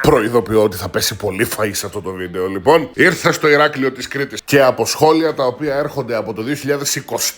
Προειδοποιώ ότι θα πέσει πολύ φαΐ σε αυτό το βίντεο. Λοιπόν, ήρθα στο Ηράκλειο της Κρήτης και από σχόλια τα οποία έρχονται από το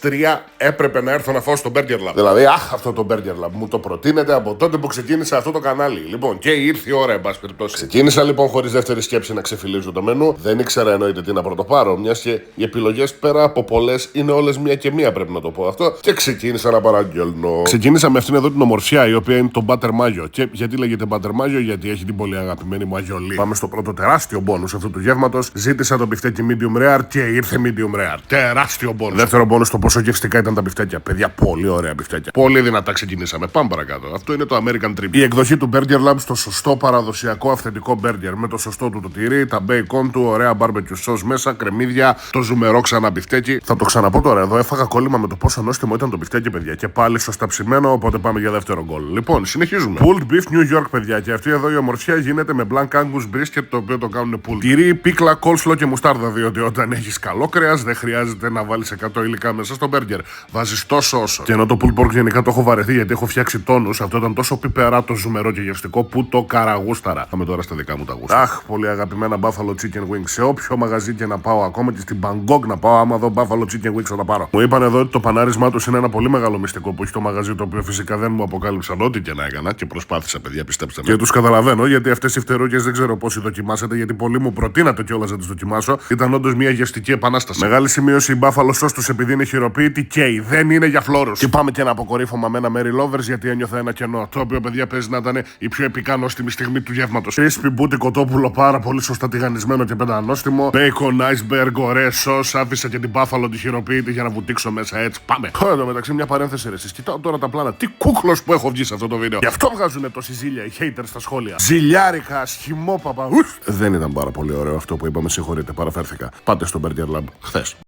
2023 έπρεπε να έρθω να φάω στο Burger Lab. Δηλαδή, αυτό το Burger Lab μου το προτείνεται από τότε που ξεκίνησα αυτό το κανάλι. Λοιπόν, και ήρθε η ώρα, εν πάση περιπτώσει. Ξεκίνησα λοιπόν χωρίς δεύτερη σκέψη να ξεφυλίζω το μενού. Δεν ήξερα εννοείται τι να πρωτοπάρω, μιας και οι επιλογές πέρα από πολλές είναι όλες μία και μία, πρέπει να το πω αυτό. Και ξεκίνησα να παραγγέλνω. Ξεκίνησα με αυτήν εδώ την ομορφιά, η οποία είναι το Butter Mayo. Και γιατί λέγεται Butter Mayo? Γιατί έχει την πολύ αγαπημένη μου αγιολή. Πάμε στο πρώτο τεράστιο μπόνους αυτού του γεύματος. Ζήτησα το μπιφτέκι medium rare και ήρθε medium rare. Τεράστιο μπόνους. Δεύτερο μπόνους, το πόσο γευστικά ήταν τα μπιφτέκια. Παιδιά, πολύ ωραία μπιφτέκια. Πολύ δυνατά ξεκινήσαμε. Πάμε παρακάτω. Αυτό είναι το American Trip. Η εκδοχή του Burger Lab στο σωστό παραδοσιακό αυθεντικό burger. Με το σωστό του το τυρί, τα bacon του, ωραία barbecue sauce μέσα, κρεμμύδια, το ζουμερό ξανά μπιφτέκι. Θα το ξαναπώ τώρα εδώ. Έφαγα κόλλημα με το πόσο νόστιμο ήταν το μπιφτέκι, παιδιά. Και πάλι σωστά ψημένο, οπότε πάμε για δεύτερο γκολ. Λοιπόν, συνεχίζουμε. Pulled beef New York, παιδιά. Και αυτή εδώ η ομορφιά γίνεται με Blanc Angus brisket, το οποίο το κάνουν pulled. Τυρί, πίκλα, coleslaw και μουστάρδα. Διότι όταν έχεις καλό κρέας δεν χρειάζεται να βάλεις 100 υλικά μέσα στο burger. Βάζεις τόσο όσο. Και ενώ το pulled pork γενικά το έχω βαρεθεί γιατί έχω φτιάξει τόνους, αυτό ήταν τόσο πιπεράτο, ζουμερό και γευστικό που το καραγούσταρα. Πάμε τώρα στα δικά μου τα γούστα. Αχ, πολύ αγαπημένα buffalo chicken wings. Σε όποιο μαγαζί και να πάω, ακόμα και στην Bangkok να πάω, άμα δω buffalo chicken wings θα τα πάρω. Μου είπαν εδώ ότι το πανάρισμά του είναι ένα πολύ μεγάλο μυστικό που έχει το μαγαζί, το οποίο φυσικά δεν μου αποκάλυψαν ό,τι και να έκανα και προσπάθησα, παιδιά, πιστέψτε με. Και τους καταλαβαίνω γιατί αυτές οι φτερούγες δεν ξέρω πόσοι δοκιμάσατε, γιατί πολλοί μου προτείνατε κιόλας να τις δοκιμάσω. Ήταν όντως μια γευστική επανάσταση. Μεγάλη σημείωση η buffalo sauce τους επειδή είναι χειροποίητη και δεν είναι για φλόρους. Και πάμε και ένα αποκορύφωμα με ένα Mary Lovers γιατί ένιωθα ένα κενό. Το οποίο, παιδιά, παίζει να ήταν η πιο επικάνωστιμη στιγμή του γεύματος. Crispy booty κοτόπουλο, πάρα πολύ σωστά τηγανισμένο και πεντανόστιμο. Bacon, iceberg, ωραίε sauce. Άφησα και την buffalo τη χειροποίητη για να βουτήξω μέσα έτσι. Πάμε. Εδώ μεταξύ μια παρένθεση ρε. Κοιτάω τώρα τα πλάνα. Τι κούκλος που έχω βγει σε αυτό το βίντεο. Γι' αυτό βγάζουν τόση ζήλια οι haters στα σχόλια. Ζηλιάρικα, σχημόπαπα. Δεν ήταν πάρα πολύ ωραίο αυτό που είπαμε, συγχωρείτε, παραφέρθηκα. Πάτε στο Burger Lab χθες.